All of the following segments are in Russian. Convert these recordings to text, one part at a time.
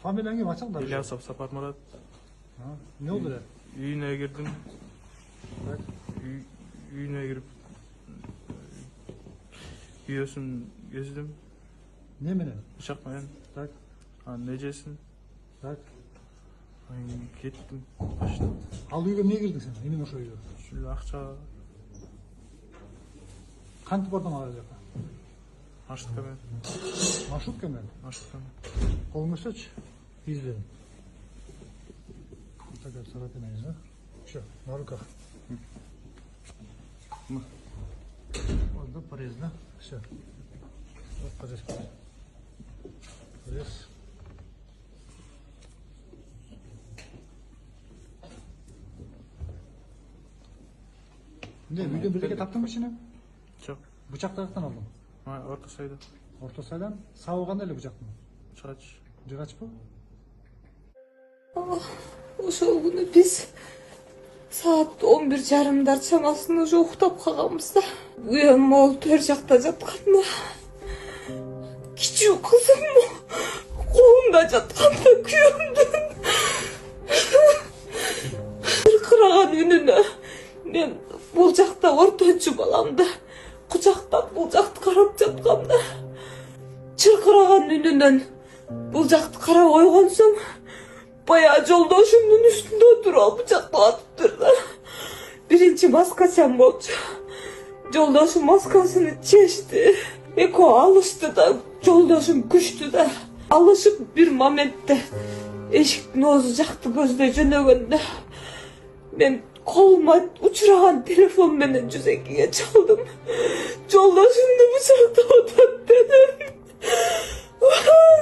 Familiyang kim açık da? Ilyasov Sapar Murat. Ne oldu da? Үйüne girdim. Evet. Үйüne girip üyesini gezdim. Ne mene? Bıçak menen. Tak. Necesin? Tak. Kettim. Başladım. Al uyga niye girdin sen? Emin oşo uyga. Şöyle akça Kantip oradan alacak. açtık hemen. Marşrut kemer. Açtık hemen. Kolunu seç. İzledim. Takar Sarat'ın ayına. Şu, на руках. Orada порезно. Все. Вот порез. Порез. Ne, video birlikte taktın mı içine? Çok. Bıçak taraftan aldın. Orta sayıda. Orta sayıdan sağ olganda öyle bıçak mı? Çıraç. Cıraç bu. Ошол күнү биз саат 11:30 чамасында уже уктап калганбыз да. Уям могул төр жакта жатканда кичүү кызым колумда жатканда күйөөмдүн кыркыраган үнүнө мен бул жакта ортончу баламды кучактап бул жакты карап жатканда чыркыраган үнүнөн бул жакты карап койгонсоң bayağı жолдошумдун üstünde oturup bıçakla atıp durdu. Birinci maskacham boldu. Жолдошум маскасını çeşti. Eko alıştı da жолдошум күчtü da. Alışıp bir momentте eşiktin oğzu jaktı gözde jönөгөндө men koluma uçuragan telefon menen 102'ye çaldım. Жолдошумду bıçaktap atat dedim.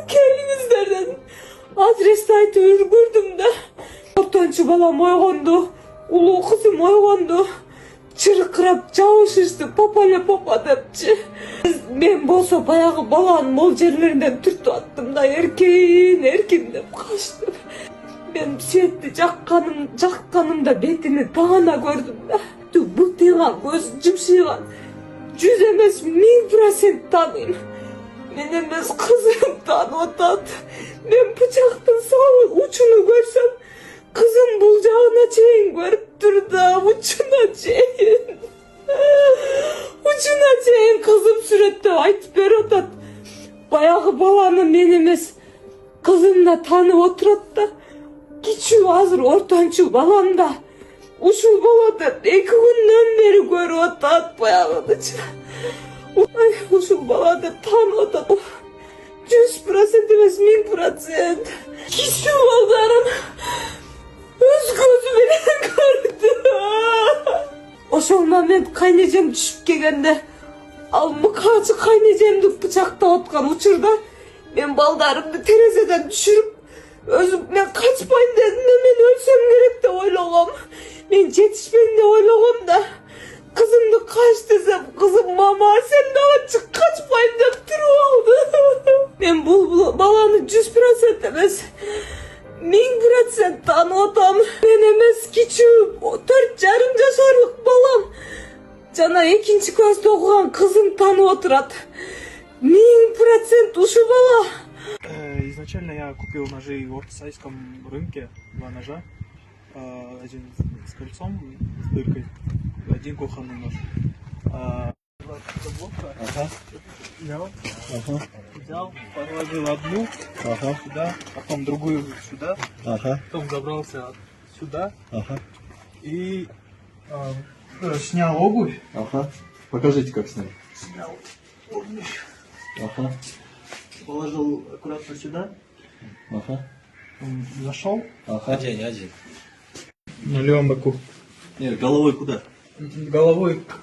Kelingizlerden adresti aytып үлгүрдүм да. Ортончу балам ойгонду, улуу кызым ойгонду. Чыркырап жабышышты папале папа депчи. Мен болсо баягы баланын мол жерлеринен түртүп аттым да эркин деп качтым. Мен светти жакканымда бетини таана көрдүм да. Бутыйган көз жымшыйган. 100 эмес 1000% тааныйм. Men emez kızım tanıp atat. Men bıçaktın sağ uçunu görsem kızım bulacağına çeyin görüp durdu. Uçuna çeyin. Uçuna çeyin kızım sürekli aytıp ber atat. Bayağı balanı men emez kızımla tanıp oturat da kiçүү azır ortançu balam da uşul balada 2 günden beri görüp atat bayağıdı. Ay uşul balada tanıp atat. 100% emez 1000%. Kiçүү baldarım öz gözü bilen gördü. Ошол момент кайнежем түшүп келгенде ал мыкаачы кайнежемди бычактап аткан учурда мен балдарымды терезеден түшүрүп өзүм мен качпайм дедим да мен өлсөм керек деп ойлогом. Мен жетишпейм деп ойлогом да kızımdı kaç desem kızım mama sen daha çık kaçmayın deyip durup aldı. Ben bu balanı 100% emez 1000% tanıtam. Ben emez küçüğüm 4,5 yaşarlık balam. Жана 2. класста окуган кызым танып отурат. 1000% ушу бала. Изначально я купил ножи в Ортосайском рынке, 2 ножа. Один с кольцом, с дыркой, один кухонный нож. Взял, положил одну сюда, потом другую сюда, потом забрался сюда и снял обувь. Покажите, как снять. Снял обувь. Положил аккуратно сюда. Зашел. Один. На левом боку. Нет, головой куда? Головой к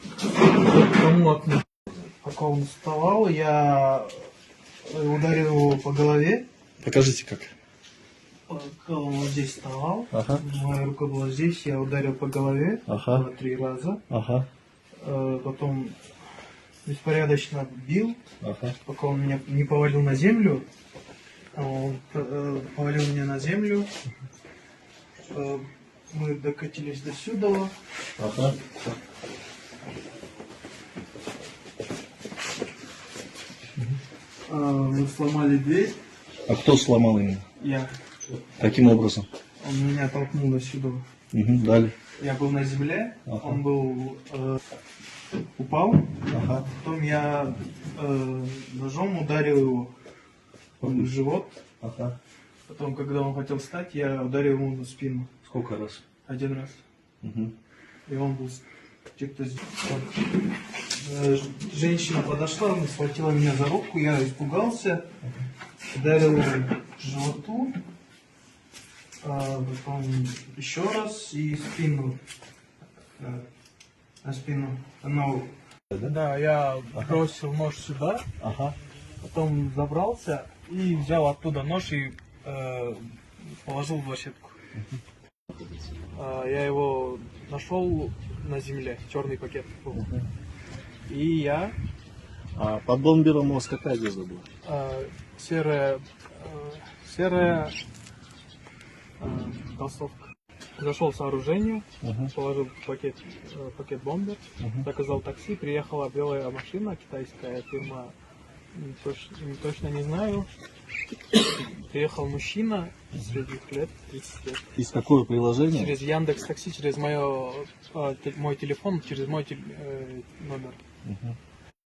тому окну. Пока он вставал, я ударил его по голове. Покажите, как. Пока он вот здесь вставал, моя рука была здесь, я ударил по голове 3 раза. Потом беспорядочно бил, пока он меня не повалил на землю. Он повалил меня на землю. Мы докатились до сюда. Мы сломали дверь. А кто сломал именно? Я. Каким образом? Он меня толкнул до сюда. Угу, далее. Я был на земле, Ага. он был упал, Ага. потом я ножом ударил его в живот. Ага. Потом, когда он хотел встать, я ударил ему на спину Сколько раз? 1 раз. Угу. И он был где-то здесь. Женщина подошла, она схватила меня за руку, я испугался, ударил по животу, потом еще раз и спину. На спину. Да, я бросил нож сюда, Ага. потом забрался и взял оттуда нож и положил в лощетку. Я его нашел на земле, черный пакет был. И я А под бомбером у вас какая одежда была? серая толстовка. Зашел в сооружение, положил пакет бомбер, заказал такси, приехала белая машина, китайская фирма, точно не знаю. Приехал мужчина средних лет, 30 лет. Из какое приложение? Через Яндекс Такси, через мой телефон, через мой номер. Угу.